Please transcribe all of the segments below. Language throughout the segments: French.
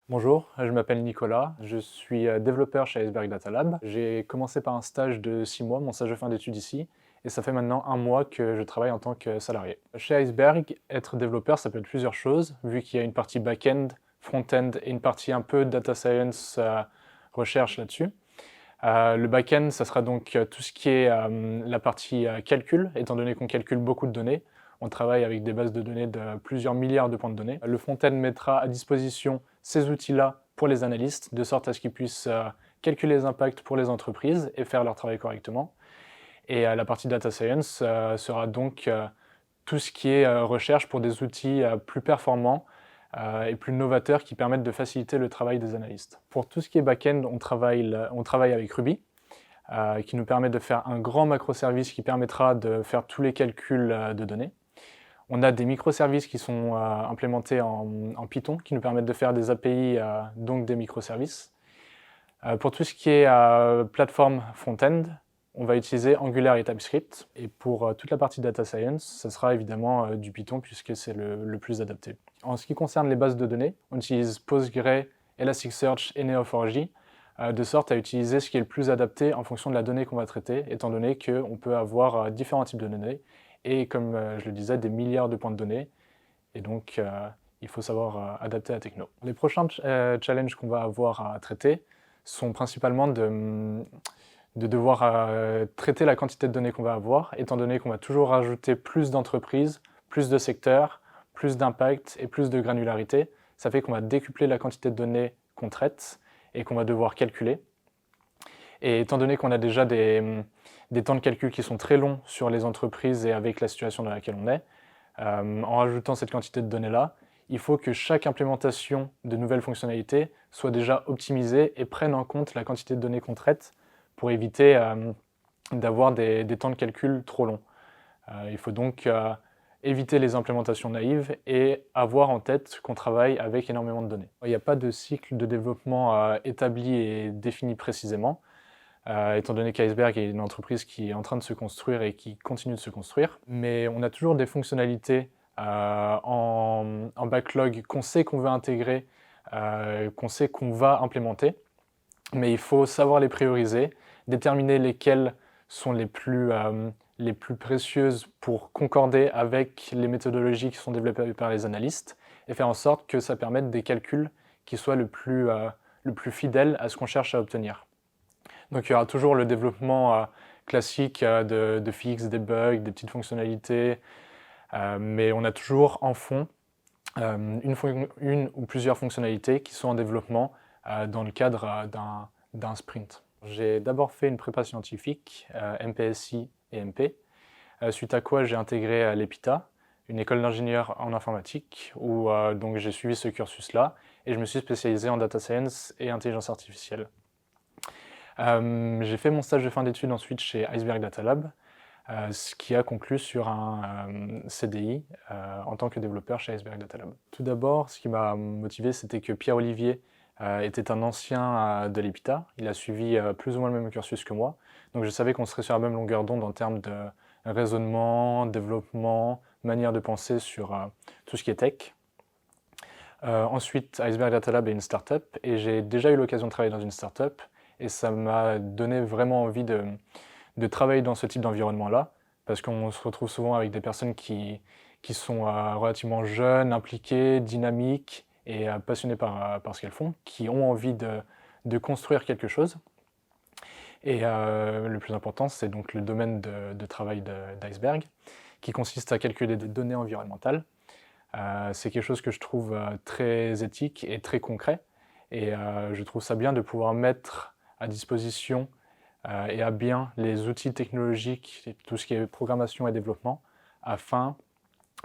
Bonjour, je m'appelle Nicolas, je suis développeur chez Iceberg Data Lab. J'ai commencé par un stage de 6 mois, mon stage de fin d'études ici, et ça fait maintenant 1 mois que je travaille en tant que salarié. Chez Iceberg, être développeur, ça peut être plusieurs choses, vu qu'il y a une partie back-end, front-end et une partie un peu data science, recherche là-dessus. Le back-end, ça sera donc tout ce qui est la partie calcul, étant donné qu'on calcule beaucoup de données. On travaille avec des bases de données de plusieurs milliards de points de données. Le front-end mettra à disposition ces outils-là pour les analystes, de sorte à ce qu'ils puissent calculer les impacts pour les entreprises et faire leur travail correctement. Et la partie data science sera donc tout ce qui est recherche pour des outils plus performants et plus novateurs qui permettent de faciliter le travail des analystes. Pour tout ce qui est back-end, on travaille avec Ruby, qui nous permet de faire un grand macroservice qui permettra de faire tous les calculs de données. On a des microservices qui sont implémentés en Python, qui nous permettent de faire des API, donc des microservices. Pour tout ce qui est plateforme front-end, on va utiliser Angular et TypeScript. Et pour toute la partie data science, ce sera évidemment du Python puisque c'est le plus adapté. En ce qui concerne les bases de données, on utilise Postgre, Elasticsearch et Neo4j, de sorte à utiliser ce qui est le plus adapté en fonction de la donnée qu'on va traiter, étant donné qu'on peut avoir différents types de données et, comme je le disais, des milliards de points de données. Et donc, il faut savoir adapter la techno. Les prochains challenges qu'on va avoir à traiter sont principalement de devoir traiter la quantité de données qu'on va avoir, étant donné qu'on va toujours rajouter plus d'entreprises, plus de secteurs, plus d'impact et plus de granularité. Ça fait qu'on va décupler la quantité de données qu'on traite et qu'on va devoir calculer. Et étant donné qu'on a déjà des temps de calcul qui sont très longs sur les entreprises et avec la situation dans laquelle on est, en rajoutant cette quantité de données-là, il faut que chaque implémentation de nouvelles fonctionnalités soit déjà optimisée et prenne en compte la quantité de données qu'on traite pour éviter d'avoir des temps de calcul trop longs. Il faut donc éviter les implémentations naïves et avoir en tête qu'on travaille avec énormément de données. Il n'y a pas de cycle de développement établi et défini précisément, étant donné qu'Iceberg est une entreprise qui est en train de se construire et qui continue de se construire. Mais on a toujours des fonctionnalités en backlog qu'on sait qu'on veut intégrer, qu'on sait qu'on va implémenter, mais il faut savoir les prioriser, déterminer lesquelles sont les plus précieuses pour concorder avec les méthodologies qui sont développées par les analystes et faire en sorte que ça permette des calculs qui soient le plus fidèles à ce qu'on cherche à obtenir. Donc il y aura toujours le développement classique de fixes, des bugs, des petites fonctionnalités, mais on a toujours en fond une ou plusieurs fonctionnalités qui sont en développement dans le cadre d'un sprint. J'ai d'abord fait une prépa scientifique, MPSI et MP, suite à quoi j'ai intégré l'EPITA, une école d'ingénieur en informatique, où donc j'ai suivi ce cursus-là, et je me suis spécialisé en data science et intelligence artificielle. J'ai fait mon stage de fin d'études ensuite chez Iceberg Data Lab, ce qui a conclu sur un CDI en tant que développeur chez Iceberg Data Lab. Tout d'abord, ce qui m'a motivé, c'était que Pierre-Olivier était un ancien de l'EPITA. Il a suivi plus ou moins le même cursus que moi. Donc je savais qu'on serait sur la même longueur d'onde en termes de raisonnement, développement, manière de penser sur tout ce qui est tech. Ensuite, Iceberg Data Lab est une startup et j'ai déjà eu l'occasion de travailler dans une startup et ça m'a donné vraiment envie de travailler dans ce type d'environnement-là, parce qu'on se retrouve souvent avec des personnes qui sont relativement jeunes, impliquées, dynamiques et passionnées par ce qu'elles font, qui ont envie de construire quelque chose. Et le plus important, c'est donc le domaine de travail d'Iceberg, qui consiste à calculer des données environnementales. C'est quelque chose que je trouve très éthique et très concret, et je trouve ça bien de pouvoir mettre à disposition et à bien les outils technologiques, et tout ce qui est programmation et développement, afin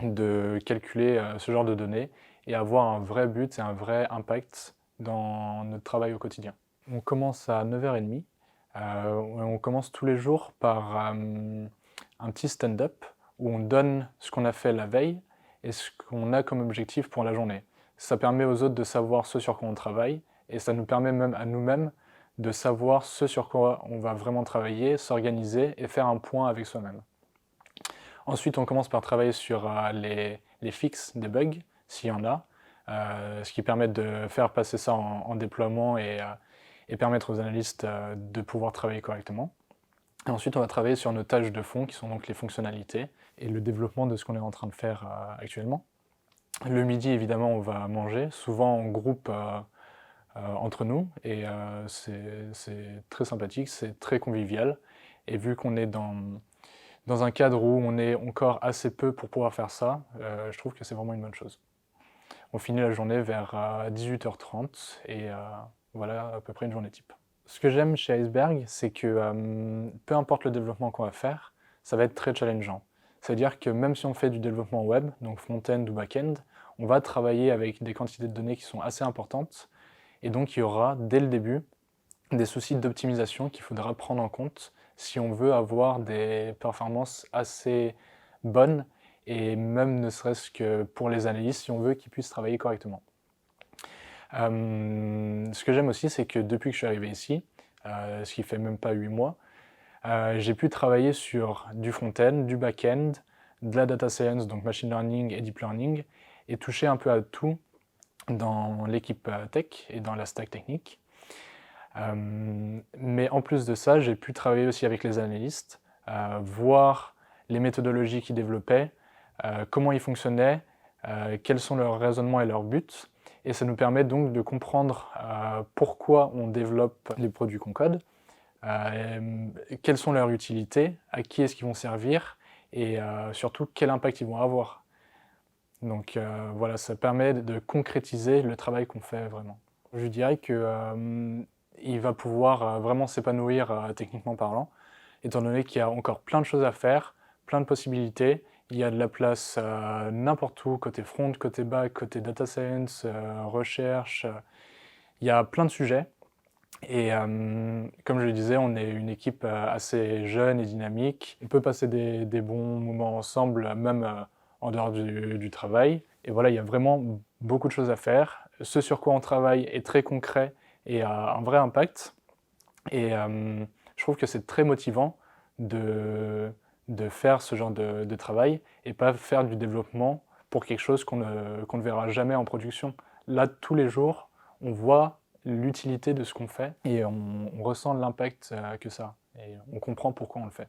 de calculer ce genre de données et avoir un vrai but et un vrai impact dans notre travail au quotidien. On commence à 9h30, on commence tous les jours par un petit stand-up où on donne ce qu'on a fait la veille et ce qu'on a comme objectif pour la journée. Ça permet aux autres de savoir ce sur quoi on travaille et ça nous permet même à nous-mêmes de savoir ce sur quoi on va vraiment travailler, s'organiser et faire un point avec soi-même. Ensuite, on commence par travailler sur les fixes des bugs, s'il y en a, ce qui permet de faire passer ça en déploiement et permettre aux analystes de pouvoir travailler correctement. Et ensuite, on va travailler sur nos tâches de fond, qui sont donc les fonctionnalités, et le développement de ce qu'on est en train de faire actuellement. Le midi, évidemment, on va manger, souvent en groupe entre nous, et c'est très sympathique, c'est très convivial. Et vu qu'on est dans un cadre où on est encore assez peu pour pouvoir faire ça, je trouve que c'est vraiment une bonne chose. On finit la journée vers 18h30, et voilà à peu près une journée type. Ce que j'aime chez Iceberg, c'est que peu importe le développement qu'on va faire, ça va être très challengeant. C'est-à-dire que même si on fait du développement web, donc front-end ou back-end, on va travailler avec des quantités de données qui sont assez importantes, et donc il y aura, dès le début, des soucis d'optimisation qu'il faudra prendre en compte si on veut avoir des performances assez bonnes, et même ne serait-ce que pour les analystes, si on veut qu'ils puissent travailler correctement. Ce que j'aime aussi, c'est que depuis que je suis arrivé ici, ce qui fait même pas 8 mois, j'ai pu travailler sur du front-end, du back-end, de la data science, donc machine learning et deep learning, et toucher un peu à tout dans l'équipe tech et dans la stack technique. Mais en plus de ça, j'ai pu travailler aussi avec les analystes, voir les méthodologies qu'ils développaient, comment ils fonctionnaient, quels sont leurs raisonnements et leurs buts. Et ça nous permet donc de comprendre pourquoi on développe les produits qu'on code, quelles sont leurs utilités, à qui est-ce qu'ils vont servir, et surtout quel impact ils vont avoir. Donc voilà, ça permet de concrétiser le travail qu'on fait vraiment. Je dirais que il va pouvoir vraiment s'épanouir techniquement parlant, étant donné qu'il y a encore plein de choses à faire, plein de possibilités. Il y a de la place n'importe où, côté front, côté back, côté data science, recherche. Il y a plein de sujets. Et comme je le disais, on est une équipe assez jeune et dynamique. On peut passer des bons moments ensemble, même en dehors du travail. Et voilà, il y a vraiment beaucoup de choses à faire. Ce sur quoi on travaille est très concret et a un vrai impact. Et je trouve que c'est très motivant de, de faire ce genre de travail et pas faire du développement pour quelque chose qu'on ne verra jamais en production. Là, tous les jours, on voit l'utilité de ce qu'on fait et on ressent l'impact que ça a. Et on comprend pourquoi on le fait.